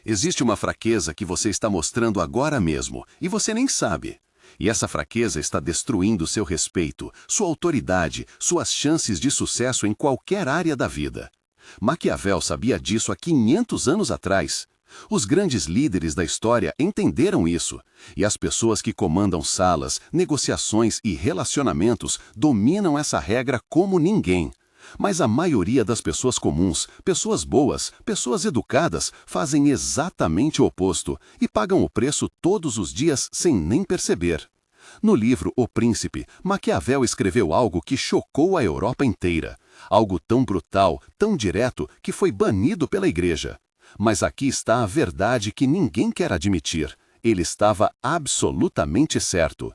Existe uma fraqueza que você está mostrando agora mesmo, e você nem sabe. E essa fraqueza está destruindo seu respeito, sua autoridade, suas chances de sucesso em qualquer área da vida. Maquiavel sabia disso há 500 anos atrás. Os grandes líderes da história entenderam isso, e as pessoas que comandam salas, negociações e relacionamentos dominam essa regra como ninguém. Mas a maioria das pessoas comuns, pessoas boas, pessoas educadas, fazem exatamente o oposto e pagam o preço todos os dias sem nem perceber. No livro O Príncipe, Maquiavel escreveu algo que chocou a Europa inteira. Algo tão brutal, tão direto, que foi banido pela Igreja. Mas aqui está a verdade que ninguém quer admitir. Ele estava absolutamente certo.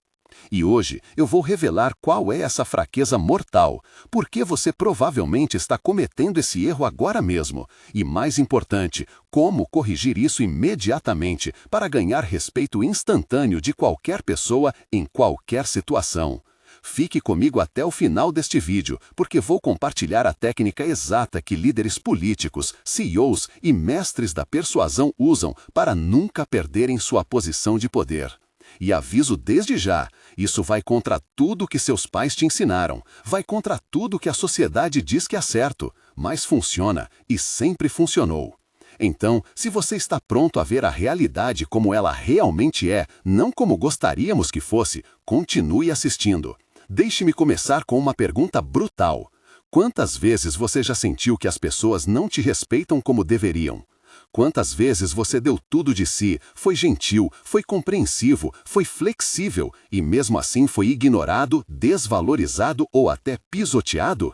E hoje eu vou revelar qual é essa fraqueza mortal, por que você provavelmente está cometendo esse erro agora mesmo, e mais importante, como corrigir isso imediatamente para ganhar respeito instantâneo de qualquer pessoa em qualquer situação. Fique comigo até o final deste vídeo, porque vou compartilhar a técnica exata que líderes políticos, CEOs e mestres da persuasão usam para nunca perderem sua posição de poder. E aviso desde já, isso vai contra tudo que seus pais te ensinaram, vai contra tudo que a sociedade diz que é certo, mas funciona e sempre funcionou. Então, se você está pronto a ver a realidade como ela realmente é, não como gostaríamos que fosse, continue assistindo. Deixe-me começar com uma pergunta brutal. Quantas vezes você já sentiu que as pessoas não te respeitam como deveriam? Quantas vezes você deu tudo de si, foi gentil, foi compreensivo, foi flexível e mesmo assim foi ignorado, desvalorizado ou até pisoteado?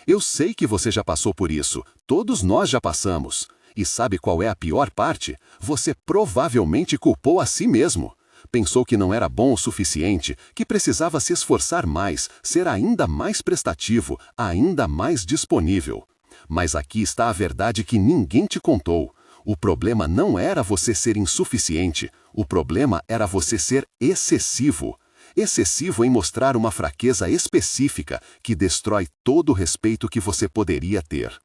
Eu sei que você já passou por isso, todos nós já passamos. E sabe qual é a pior parte? Você provavelmente culpou a si mesmo. Pensou que não era bom o suficiente, que precisava se esforçar mais, ser ainda mais prestativo, ainda mais disponível. Mas aqui está a verdade que ninguém te contou. O problema não era você ser insuficiente, o problema era você ser excessivo. Excessivo em mostrar uma fraqueza específica que destrói todo o respeito que você poderia ter.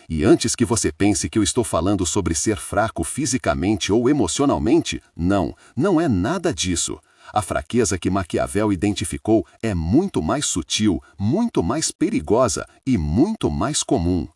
E antes que você pense que eu estou falando sobre ser fraco fisicamente ou emocionalmente, não é nada disso. A fraqueza que Maquiavel identificou é muito mais sutil, muito mais perigosa e muito mais comum.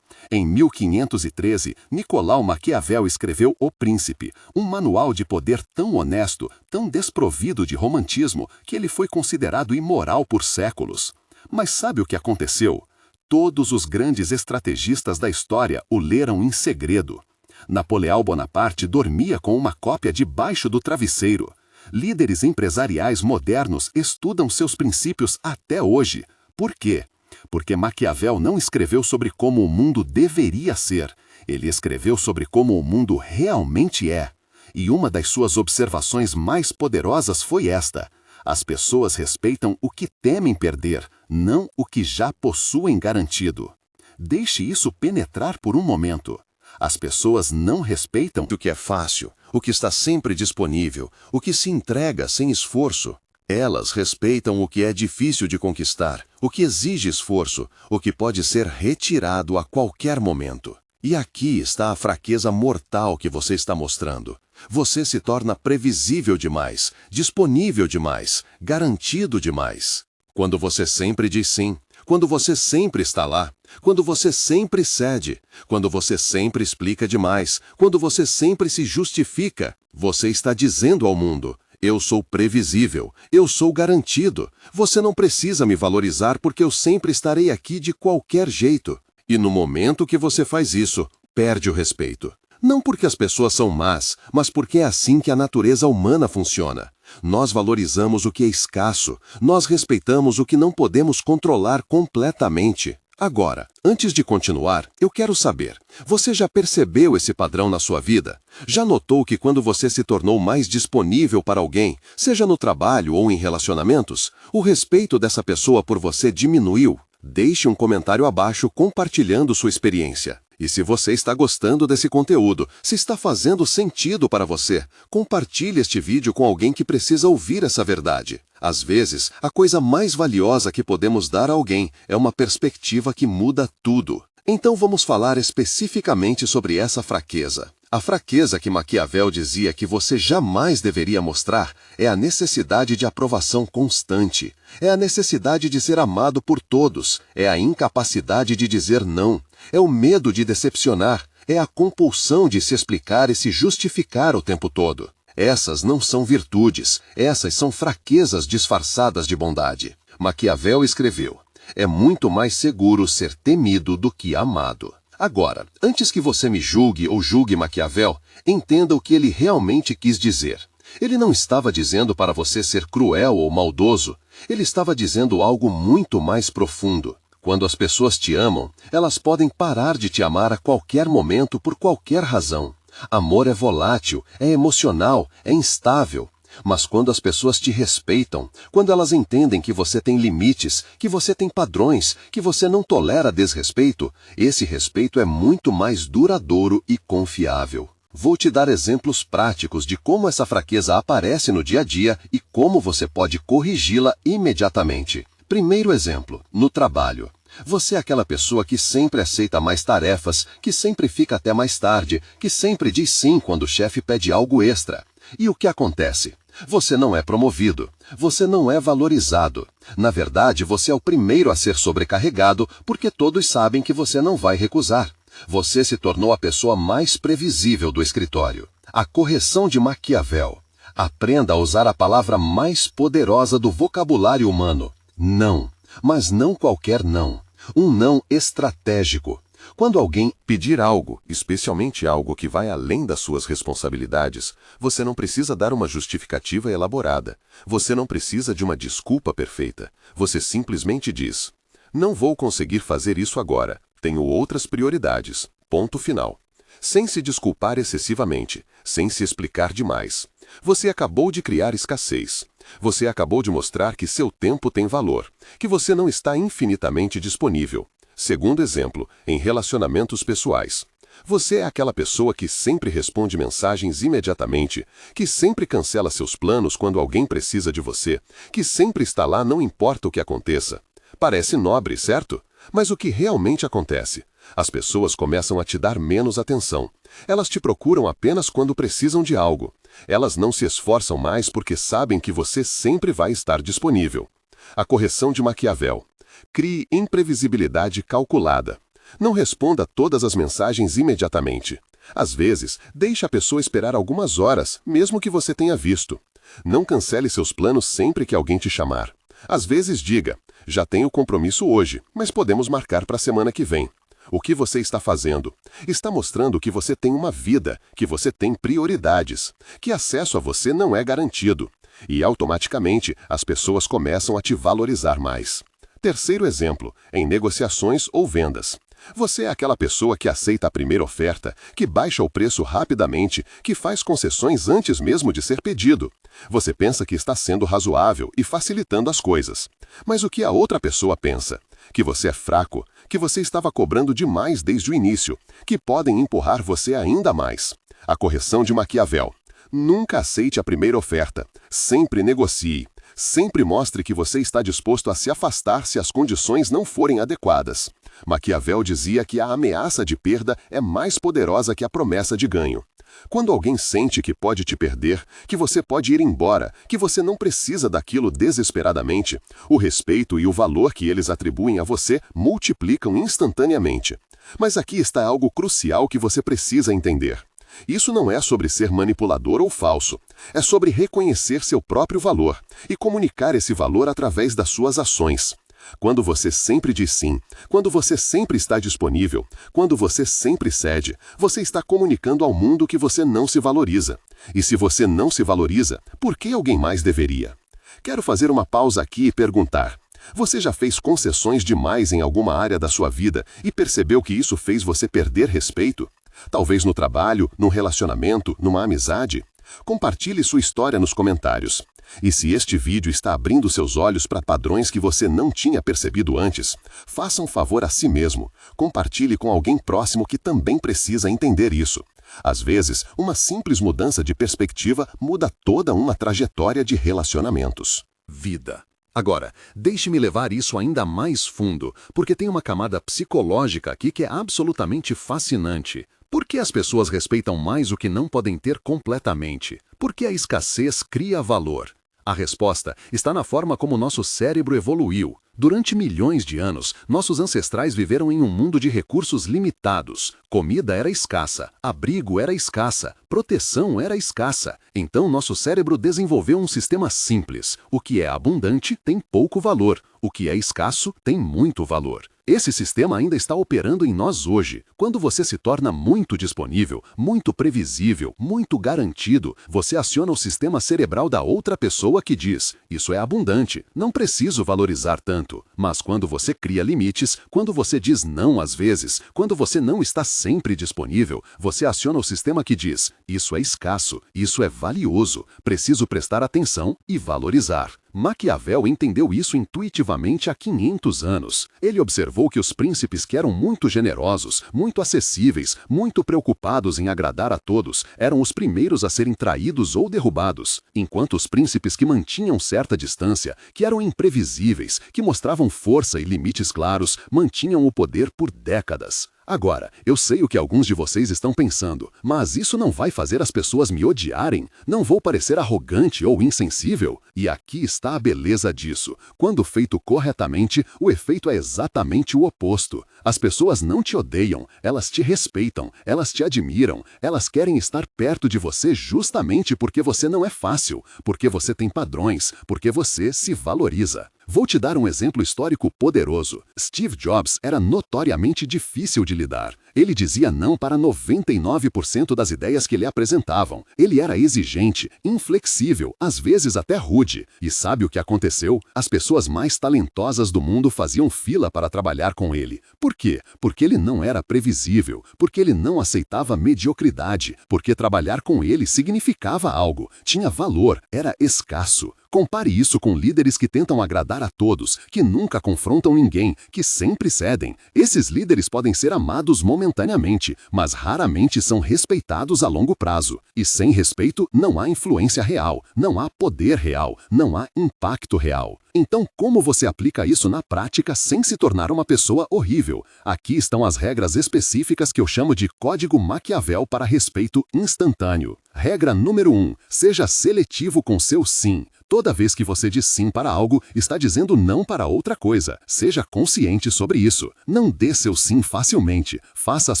Em 1513, Nicolau Maquiavel escreveu O Príncipe, um manual de poder tão honesto, tão desprovido de romantismo, que ele foi considerado imoral por séculos. Mas sabe o que aconteceu? Todos os grandes estrategistas da história o leram em segredo. Napoleão Bonaparte dormia com uma cópia debaixo do travesseiro. Líderes empresariais modernos estudam seus princípios até hoje. Por quê? Porque Maquiavel não escreveu sobre como o mundo deveria ser. Ele escreveu sobre como o mundo realmente é. E uma das suas observações mais poderosas foi esta: as pessoas respeitam o que temem perder, não o que já possuem garantido. Deixe isso penetrar por um momento. As pessoas não respeitam o que é fácil, o que está sempre disponível, o que se entrega sem esforço. Elas respeitam o que é difícil de conquistar, o que exige esforço, o que pode ser retirado a qualquer momento. E aqui está a fraqueza mortal que você está mostrando. Você se torna previsível demais, disponível demais, garantido demais. Quando você sempre diz sim, quando você sempre está lá, quando você sempre cede, quando você sempre explica demais, quando você sempre se justifica, você está dizendo ao mundo: eu sou previsível, eu sou garantido, você não precisa me valorizar porque eu sempre estarei aqui de qualquer jeito. E no momento que você faz isso, perde o respeito. Não porque as pessoas são más, mas porque é assim que a natureza humana funciona. Nós valorizamos o que é escasso, nós respeitamos o que não podemos controlar completamente. Agora, antes de continuar, eu quero saber, você já percebeu esse padrão na sua vida? Já notou que quando você se tornou mais disponível para alguém, seja no trabalho ou em relacionamentos, o respeito dessa pessoa por você diminuiu? Deixe um comentário abaixo compartilhando sua experiência. E se você está gostando desse conteúdo, se está fazendo sentido para você, compartilhe este vídeo com alguém que precisa ouvir essa verdade. Às vezes, a coisa mais valiosa que podemos dar a alguém é uma perspectiva que muda tudo. Então vamos falar especificamente sobre essa fraqueza. A fraqueza que Maquiavel dizia que você jamais deveria mostrar é a necessidade de aprovação constante, é a necessidade de ser amado por todos, é a incapacidade de dizer não, é o medo de decepcionar, é a compulsão de se explicar e se justificar o tempo todo. Essas não são virtudes, essas são fraquezas disfarçadas de bondade. Maquiavel escreveu: é muito mais seguro ser temido do que amado. Agora, antes que você me julgue ou julgue Maquiavel, entenda o que ele realmente quis dizer. Ele não estava dizendo para você ser cruel ou maldoso, ele estava dizendo algo muito mais profundo. Quando as pessoas te amam, elas podem parar de te amar a qualquer momento por qualquer razão. Amor é volátil, é emocional, é instável. Mas quando as pessoas te respeitam, quando elas entendem que você tem limites, que você tem padrões, que você não tolera desrespeito, esse respeito é muito mais duradouro e confiável. Vou te dar exemplos práticos de como essa fraqueza aparece no dia a dia e como você pode corrigi-la imediatamente. Primeiro exemplo, no trabalho. Você é aquela pessoa que sempre aceita mais tarefas, que sempre fica até mais tarde, que sempre diz sim quando o chefe pede algo extra. E o que acontece? Você não é promovido, você não é valorizado. Na verdade, você é o primeiro a ser sobrecarregado porque todos sabem que você não vai recusar. Você se tornou a pessoa mais previsível do escritório. A correção de Maquiavel. Aprenda a usar a palavra mais poderosa do vocabulário humano. Não. Mas não qualquer não. Um não estratégico. Quando alguém pedir algo, especialmente algo que vai além das suas responsabilidades, você não precisa dar uma justificativa elaborada. Você não precisa de uma desculpa perfeita. Você simplesmente diz: não vou conseguir fazer isso agora. Tenho outras prioridades. Ponto final. Sem se desculpar excessivamente, sem se explicar demais. Você acabou de criar escassez. Você acabou de mostrar que seu tempo tem valor, que você não está infinitamente disponível. Segundo exemplo, em relacionamentos pessoais. Você é aquela pessoa que sempre responde mensagens imediatamente, que sempre cancela seus planos quando alguém precisa de você, que sempre está lá não importa o que aconteça. Parece nobre, certo? Mas o que realmente acontece? As pessoas começam a te dar menos atenção. Elas te procuram apenas quando precisam de algo. Elas não se esforçam mais porque sabem que você sempre vai estar disponível. A correção de Maquiavel. Crie imprevisibilidade calculada. Não responda todas as mensagens imediatamente. Às vezes, deixe a pessoa esperar algumas horas, mesmo que você tenha visto. Não cancele seus planos sempre que alguém te chamar. Às vezes diga: já tenho compromisso hoje, mas podemos marcar para a semana que vem. O que você está fazendo? Está mostrando que você tem uma vida, que você tem prioridades, que acesso a você não é garantido. E automaticamente as pessoas começam a te valorizar mais. Terceiro exemplo, em negociações ou vendas. Você é aquela pessoa que aceita a primeira oferta, que baixa o preço rapidamente, que faz concessões antes mesmo de ser pedido. Você pensa que está sendo razoável e facilitando as coisas. Mas o que a outra pessoa pensa? Que você é fraco, que você estava cobrando demais desde o início, que podem empurrar você ainda mais. A correção de Maquiavel. Nunca aceite a primeira oferta. Sempre negocie. Sempre mostre que você está disposto a se afastar se as condições não forem adequadas. Maquiavel dizia que a ameaça de perda é mais poderosa que a promessa de ganho. Quando alguém sente que pode te perder, que você pode ir embora, que você não precisa daquilo desesperadamente, o respeito e o valor que eles atribuem a você multiplicam instantaneamente. Mas aqui está algo crucial que você precisa entender. Isso não é sobre ser manipulador ou falso. É sobre reconhecer seu próprio valor e comunicar esse valor através das suas ações. Quando você sempre diz sim, quando você sempre está disponível, quando você sempre cede, você está comunicando ao mundo que você não se valoriza. E se você não se valoriza, por que alguém mais deveria? Quero fazer uma pausa aqui e perguntar: você já fez concessões demais em alguma área da sua vida e percebeu que isso fez você perder respeito? Talvez no trabalho, num relacionamento, numa amizade? Compartilhe sua história nos comentários. E se este vídeo está abrindo seus olhos para padrões que você não tinha percebido antes, faça um favor a si mesmo. Compartilhe com alguém próximo que também precisa entender isso. Às vezes, uma simples mudança de perspectiva muda toda uma trajetória de relacionamentos. Vida. Agora, deixe-me levar isso ainda mais fundo, porque tem uma camada psicológica aqui que é absolutamente fascinante. Por que as pessoas respeitam mais o que não podem ter completamente? Por que a escassez cria valor? A resposta está na forma como nosso cérebro evoluiu. Durante milhões de anos, nossos ancestrais viveram em um mundo de recursos limitados. Comida era escassa, abrigo era escassa, proteção era escassa. Então, nosso cérebro desenvolveu um sistema simples. O que é abundante tem pouco valor. O que é escasso tem muito valor. Esse sistema ainda está operando em nós hoje. Quando você se torna muito disponível, muito previsível, muito garantido, você aciona o sistema cerebral da outra pessoa que diz: isso é abundante, não preciso valorizar tanto. Mas quando você cria limites, quando você diz não às vezes, quando você não está sempre disponível, você aciona o sistema que diz: isso é escasso, isso é valioso, preciso prestar atenção e valorizar. Maquiavel entendeu isso intuitivamente há 500 anos. Ele observou que os príncipes que eram muito generosos, muito acessíveis, muito preocupados em agradar a todos, eram os primeiros a serem traídos ou derrubados, enquanto os príncipes que mantinham certa distância, que eram imprevisíveis, que mostravam força e limites claros, mantinham o poder por décadas. Agora, eu sei o que alguns de vocês estão pensando, mas isso não vai fazer as pessoas me odiarem? Não vou parecer arrogante ou insensível? E aqui está a beleza disso. Quando feito corretamente, o efeito é exatamente o oposto. As pessoas não te odeiam, elas te respeitam, elas te admiram, elas querem estar perto de você justamente porque você não é fácil, porque você tem padrões, porque você se valoriza. Vou te dar um exemplo histórico poderoso. Steve Jobs era notoriamente difícil de lidar. Ele dizia não para 99% das ideias que lhe apresentavam. Ele era exigente, inflexível, às vezes até rude. E sabe o que aconteceu? As pessoas mais talentosas do mundo faziam fila para trabalhar com ele. Por quê? Porque ele não era previsível, porque ele não aceitava mediocridade, porque trabalhar com ele significava algo, tinha valor, era escasso. Compare isso com líderes que tentam agradar a todos, que nunca confrontam ninguém, que sempre cedem. Esses líderes podem ser amados momentaneamente, mas raramente são respeitados a longo prazo. E sem respeito não há influência real, não há poder real, não há impacto real. Então, como você aplica isso na prática sem se tornar uma pessoa horrível? Aqui estão as regras específicas que eu chamo de Código Maquiavel para respeito instantâneo. Regra número 1. Seja seletivo com seu sim. Toda vez que você diz sim para algo, está dizendo não para outra coisa. Seja consciente sobre isso. Não dê seu sim facilmente. Faça as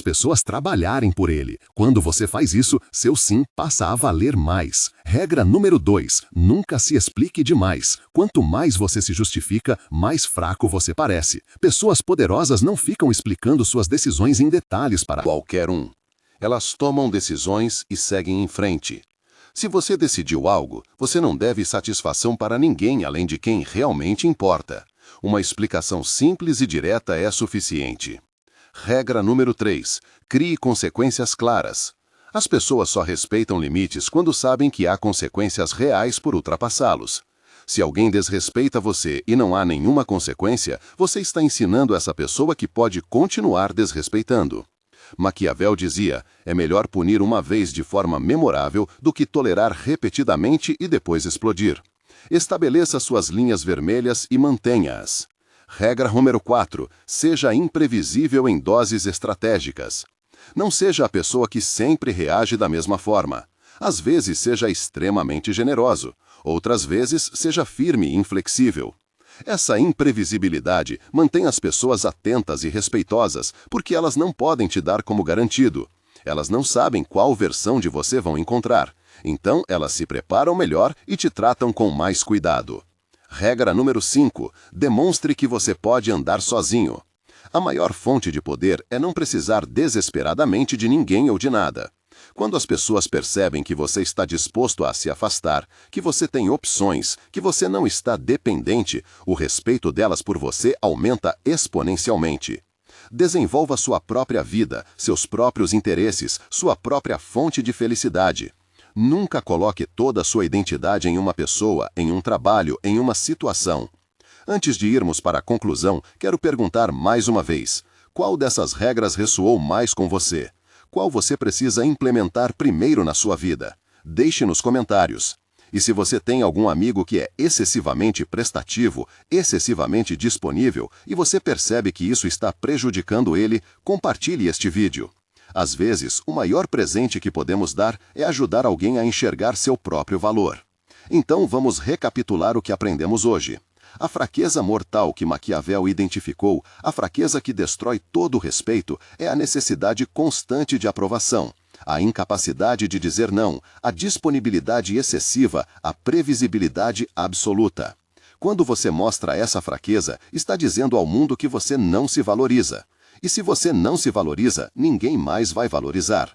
pessoas trabalharem por ele. Quando você faz isso, seu sim passa a valer mais. Regra número 2. Nunca se explique demais. Quanto mais você se justifica, mais fraco você parece. Pessoas poderosas não ficam explicando suas decisões em detalhes para qualquer um. Elas tomam decisões e seguem em frente. Se você decidiu algo, você não deve satisfação para ninguém além de quem realmente importa. Uma explicação simples e direta é suficiente. Regra número 3. Crie consequências claras. As pessoas só respeitam limites quando sabem que há consequências reais por ultrapassá-los. Se alguém desrespeita você e não há nenhuma consequência, você está ensinando essa pessoa que pode continuar desrespeitando. Maquiavel dizia: é melhor punir uma vez de forma memorável do que tolerar repetidamente e depois explodir. Estabeleça suas linhas vermelhas e mantenha-as. Regra número 4. Seja imprevisível em doses estratégicas. Não seja a pessoa que sempre reage da mesma forma. Às vezes seja extremamente generoso, outras vezes seja firme e inflexível. Essa imprevisibilidade mantém as pessoas atentas e respeitosas, porque elas não podem te dar como garantido. Elas não sabem qual versão de você vão encontrar. Então, elas se preparam melhor e te tratam com mais cuidado. Regra número 5. Demonstre que você pode andar sozinho. A maior fonte de poder é não precisar desesperadamente de ninguém ou de nada. Quando as pessoas percebem que você está disposto a se afastar, que você tem opções, que você não está dependente, o respeito delas por você aumenta exponencialmente. Desenvolva sua própria vida, seus próprios interesses, sua própria fonte de felicidade. Nunca coloque toda a sua identidade em uma pessoa, em um trabalho, em uma situação. Antes de irmos para a conclusão, quero perguntar mais uma vez: qual dessas regras ressoou mais com você? Qual você precisa implementar primeiro na sua vida? Deixe nos comentários. E se você tem algum amigo que é excessivamente prestativo, excessivamente disponível, e você percebe que isso está prejudicando ele, compartilhe este vídeo. Às vezes, o maior presente que podemos dar é ajudar alguém a enxergar seu próprio valor. Então vamos recapitular o que aprendemos hoje. A fraqueza mortal que Maquiavel identificou, a fraqueza que destrói todo o respeito, é a necessidade constante de aprovação, a incapacidade de dizer não, a disponibilidade excessiva, a previsibilidade absoluta. Quando você mostra essa fraqueza, está dizendo ao mundo que você não se valoriza. E se você não se valoriza, ninguém mais vai valorizar.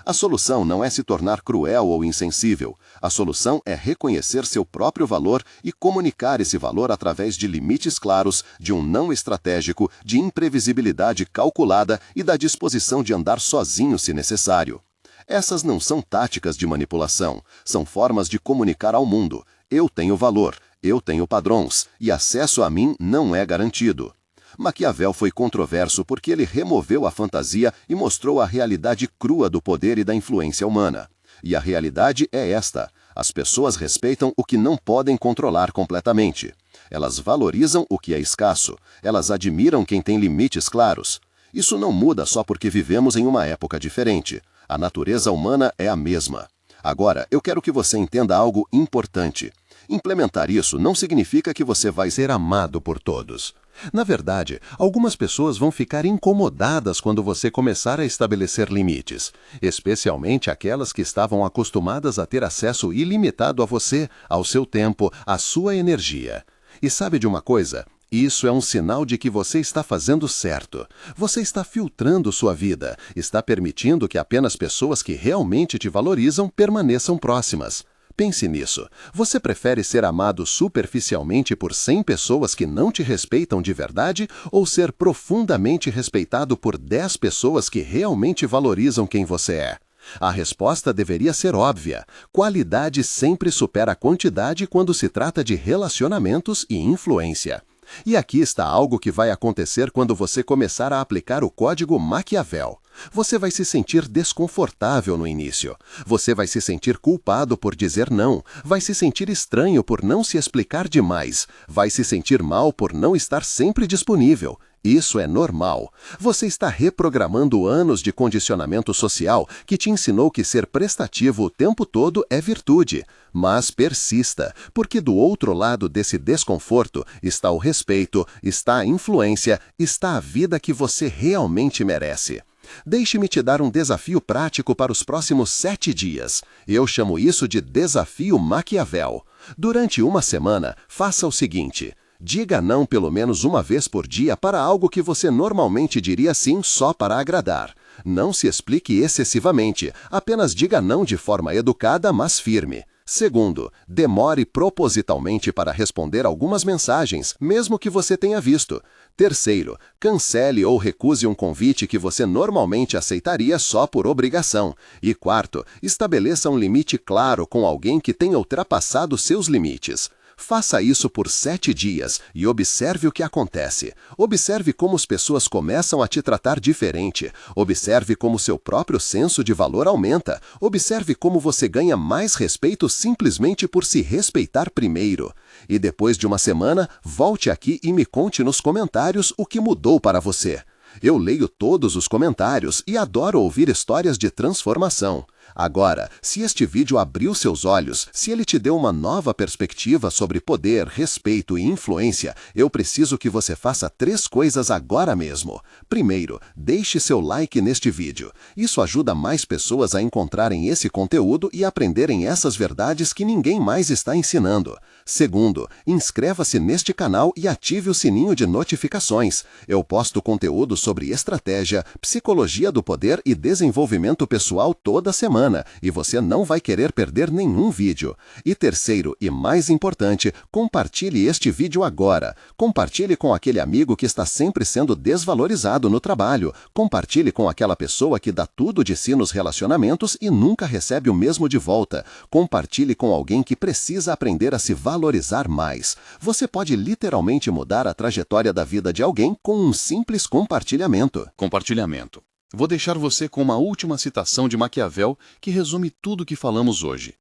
A solução não é se tornar cruel ou insensível. A solução é reconhecer seu próprio valor e comunicar esse valor através de limites claros, de um não estratégico, de imprevisibilidade calculada e da disposição de andar sozinho se necessário. Essas não são táticas de manipulação, são formas de comunicar ao mundo. Eu tenho valor, eu tenho padrões, e acesso a mim não é garantido. Maquiavel foi controverso porque ele removeu a fantasia e mostrou a realidade crua do poder e da influência humana. E a realidade é esta: as pessoas respeitam o que não podem controlar completamente. Elas valorizam o que é escasso. Elas admiram quem tem limites claros. Isso não muda só porque vivemos em uma época diferente. A natureza humana é a mesma. Agora, eu quero que você entenda algo importante. Implementar isso não significa que você vai ser amado por todos. Na verdade, algumas pessoas vão ficar incomodadas quando você começar a estabelecer limites, especialmente aquelas que estavam acostumadas a ter acesso ilimitado a você, ao seu tempo, à sua energia. E sabe de uma coisa? Isso é um sinal de que você está fazendo certo. Você está filtrando sua vida, está permitindo que apenas pessoas que realmente te valorizam permaneçam próximas. Pense nisso. Você prefere ser amado superficialmente por 100 pessoas que não te respeitam de verdade ou ser profundamente respeitado por 10 pessoas que realmente valorizam quem você é? A resposta deveria ser óbvia. Qualidade sempre supera quantidade quando se trata de relacionamentos e influência. E aqui está algo que vai acontecer quando você começar a aplicar o código Maquiavel. Você vai se sentir desconfortável no início. Você vai se sentir culpado por dizer não. Vai se sentir estranho por não se explicar demais. Vai se sentir mal por não estar sempre disponível. Isso é normal. Você está reprogramando anos de condicionamento social que te ensinou que ser prestativo o tempo todo é virtude. Mas persista, porque do outro lado desse desconforto está o respeito, está a influência, está a vida que você realmente merece. Deixe-me te dar um desafio prático para os próximos 7 dias. Eu chamo isso de Desafio Maquiavel. Durante uma semana, faça o seguinte: diga não pelo menos uma vez por dia para algo que você normalmente diria sim só para agradar. Não se explique excessivamente, apenas diga não de forma educada, mas firme. Segundo, demore propositalmente para responder algumas mensagens, mesmo que você tenha visto. Terceiro, cancele ou recuse um convite que você normalmente aceitaria só por obrigação. E quarto, estabeleça um limite claro com alguém que tenha ultrapassado seus limites. Faça isso por 7 dias e observe o que acontece. Observe como as pessoas começam a te tratar diferente. Observe como seu próprio senso de valor aumenta. Observe como você ganha mais respeito simplesmente por se respeitar primeiro. E depois de uma semana, volte aqui e me conte nos comentários o que mudou para você. Eu leio todos os comentários e adoro ouvir histórias de transformação. Agora, se este vídeo abriu seus olhos, se ele te deu uma nova perspectiva sobre poder, respeito e influência, eu preciso que você faça 3 coisas agora mesmo. Primeiro, deixe seu like neste vídeo. Isso ajuda mais pessoas a encontrarem esse conteúdo e aprenderem essas verdades que ninguém mais está ensinando. Segundo, inscreva-se neste canal e ative o sininho de notificações. Eu posto conteúdo sobre estratégia, psicologia do poder e desenvolvimento pessoal toda semana, e você não vai querer perder nenhum vídeo. E terceiro, e mais importante, compartilhe este vídeo agora. Compartilhe com aquele amigo que está sempre sendo desvalorizado no trabalho. Compartilhe com aquela pessoa que dá tudo de si nos relacionamentos e nunca recebe o mesmo de volta. Compartilhe com alguém que precisa aprender a se valorizar mais. Você pode literalmente mudar a trajetória da vida de alguém com um simples compartilhamento. Compartilhamento. Vou deixar você com uma última citação de Maquiavel que resume tudo o que falamos hoje.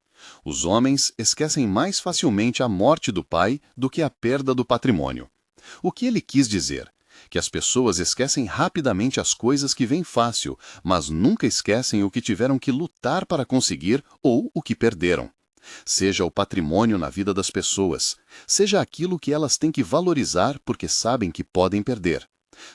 Os homens esquecem mais facilmente a morte do pai do que a perda do patrimônio. O que ele quis dizer? que as pessoas esquecem rapidamente as coisas que vêm fácil, mas nunca esquecem o que tiveram que lutar para conseguir ou o que perderam. Seja o patrimônio na vida das pessoas, seja aquilo que elas têm que valorizar porque sabem que podem perder.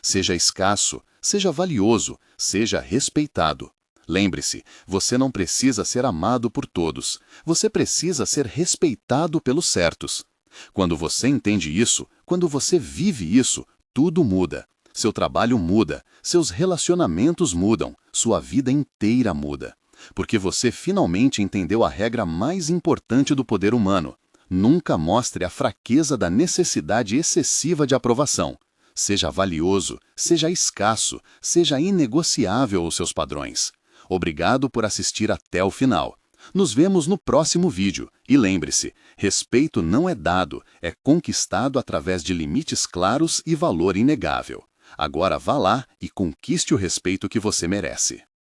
Seja escasso, seja valioso, seja respeitado. Lembre-se, você não precisa ser amado por todos, você precisa ser respeitado pelos certos. Quando você entende isso, quando você vive isso, tudo muda. Seu trabalho muda, seus relacionamentos mudam, sua vida inteira muda. Porque você finalmente entendeu a regra mais importante do poder humano. Nunca mostre a fraqueza da necessidade excessiva de aprovação. Seja valioso, seja escasso, seja inegociável aos seus padrões. Obrigado por assistir até o final. Nos vemos no próximo vídeo. E lembre-se, respeito não é dado, é conquistado através de limites claros e valor inegável. Agora vá lá e conquiste o respeito que você merece.